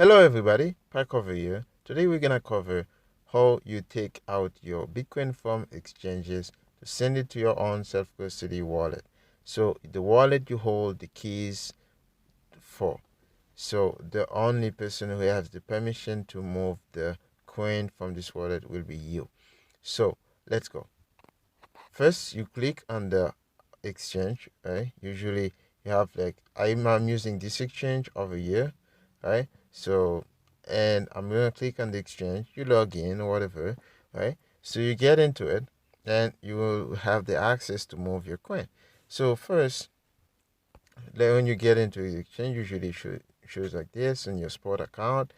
Hello everybody, Pack over here. Today we're gonna cover how you take out your Bitcoin from exchanges to send it to your own self-custody wallet. So the wallet you hold the keys for. So the only person who has the permission to move the coin from this wallet will be you. So let's go. First you click on the exchange, right? Usually you have like I'm using this exchange over here, right? So and I'm gonna click on the exchange, you log in or whatever, right? So you get into it and you will have the access to move your coin. So first, like when you get into the exchange, usually shows like this in your spot account,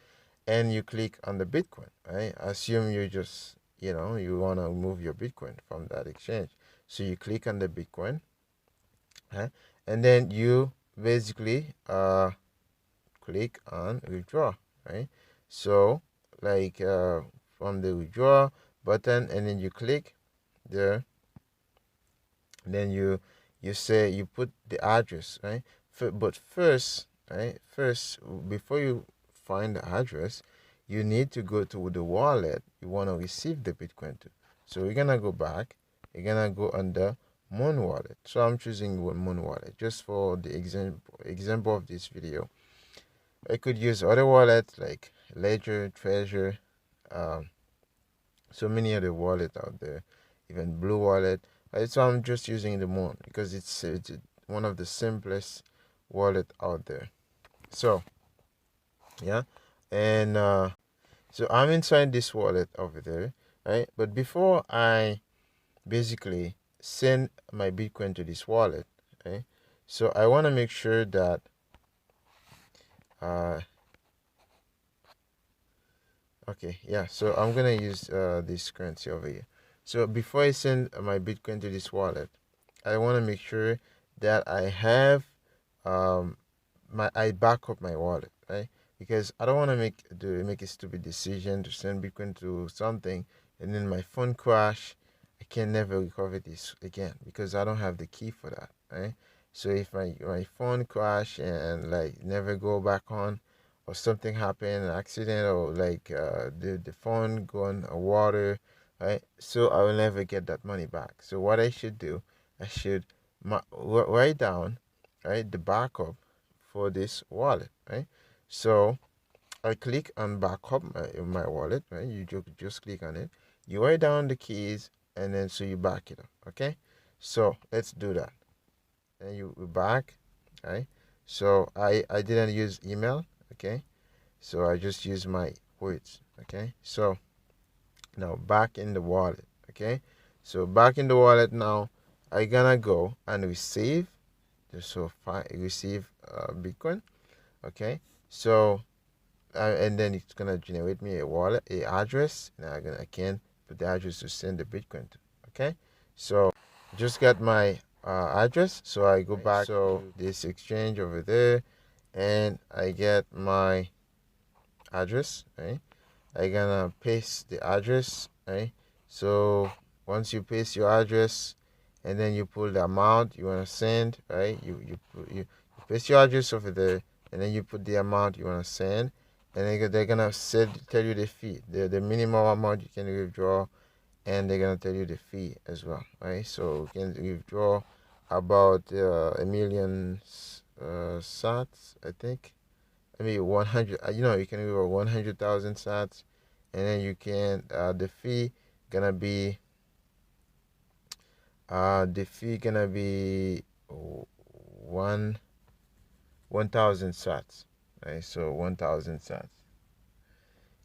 and you click on the Bitcoin, right? Assume you just you want to move your Bitcoin from that exchange. So you click on the Bitcoin, right? And then you basically click on withdraw, right? So like from the withdraw button, and then you click there, then you say you put the address, right? But first, right, first before you find the address, you need to go to the wallet you want to receive the Bitcoin to. So we're gonna go back, you're gonna go under Moon Wallet. So I'm choosing Moon Wallet just for the example of this video. I could use other wallets like Ledger, Treasure, um, so many other wallets out there, even Blue Wallet. So I'm just using the Moon because it's one of the simplest wallet out there. So yeah, and so I'm inside this wallet over there, right? But before I basically send my Bitcoin to this wallet, right? So I want to make sure that uh okay, yeah. So I'm gonna use this currency over here. So before I send my Bitcoin to this wallet, I want to make sure that I have I back up my wallet, right? Because I don't want to make a stupid decision to send Bitcoin to something and then my phone crash. I can never recover this again because I don't have the key for that, right? So if my phone crash and like never go back on, or something happen, an accident, or like the phone go on water, right? So I will never get that money back. So what I should do, I should write down, right, the backup for this wallet, right? So I click on backup my wallet, right? You just click on it. You write down the keys, and then so you back it up, okay? So let's do that. And you back, right? So I didn't use email, okay? So I just use my words, okay? So now back in the wallet, okay? So back in the wallet now, I gonna go and receive, so receive Bitcoin, okay? So and then it's gonna generate me a wallet, a address, and I can put the address to send the Bitcoin to, okay? So just got my address, so I go back to this exchange over there, and I get my address, right? I gonna paste the address, right? So once you paste your address, and then you put the amount you wanna send, right? You paste your address over there, and then you put the amount you wanna send, and they're gonna tell you the fee, the minimum amount you can withdraw, and they're gonna tell you the fee as well, right? So you can withdraw about a million sats, I think. I mean 100. You can withdraw 100,000 sats, and then you can the fee gonna be one 1,000 sats, right? So 1,000 sats.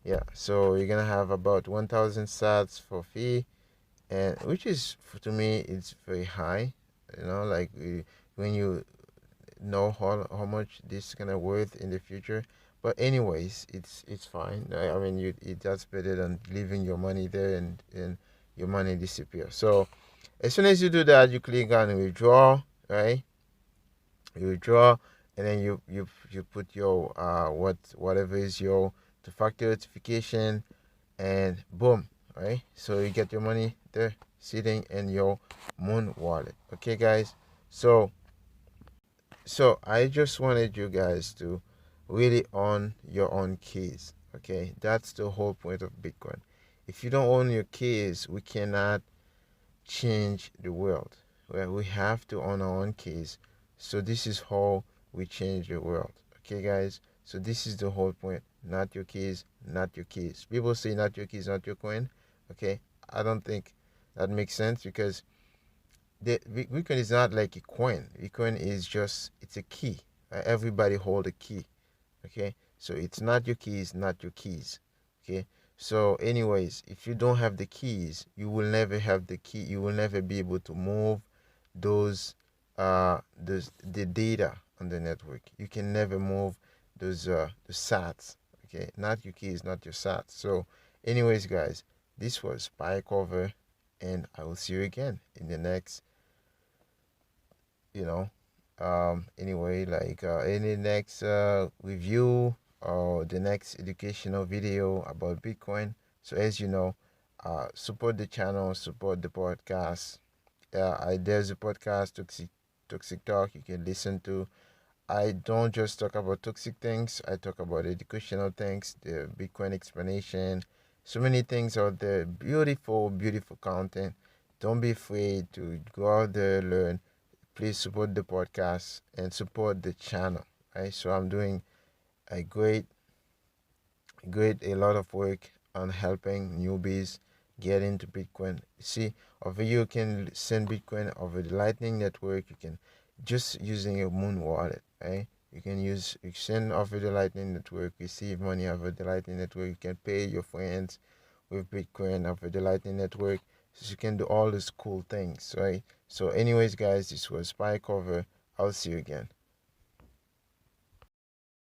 Yeah, so you're gonna have about 1,000 sats for fee, and which is to me it's very high. Like when you know how much this is gonna worth in the future. But anyways, it's fine. I mean, that's better than leaving your money there and your money disappear. So as soon as you do that, you click on withdraw, right? You withdraw, and then you put your whatever is your two-factor authentication, and boom, right? So you get your money there sitting in your Moon wallet. Okay, guys. So I just wanted you guys to really own your own keys. Okay, that's the whole point of Bitcoin. If you don't own your keys, we cannot change the world. Well, we have to own our own keys. So this is how we change the world. Okay, guys. So this is the whole point. Not your keys, not your keys. People say not your keys, not your coin. Okay, I don't think that makes sense because the Bitcoin is not like a coin. Bitcoin is just it's a key. Everybody hold a key. Okay, so it's not your keys, not your keys. Okay, so anyways, if you don't have the keys, you will never have the key. You will never be able to move those the data on the network. You can never move those the sats. Okay, not your keys, not your sats. So anyways, guys, this was Spy Cover, and I will see you again in the next, you know, anyway, like in the next review or the next educational video about Bitcoin. So as you know, support the channel, support the podcast. There's a podcast, Toxic Talk, you can listen to. I don't just talk about toxic things, I talk about educational things, the Bitcoin explanation, so many things out there, beautiful, beautiful content. Don't be afraid to go out there, learn. Please support the podcast and support the channel. Right, so I'm doing a a lot of work on helping newbies get into Bitcoin. See, over here you can send Bitcoin over the Lightning Network. You can just using a Moon wallet, right? You send over the Lightning Network, receive money over the Lightning Network. You can pay your friends with Bitcoin over the Lightning Network. So you can do all these cool things, right? So anyways, guys, this was Spy Cover. I'll see you again.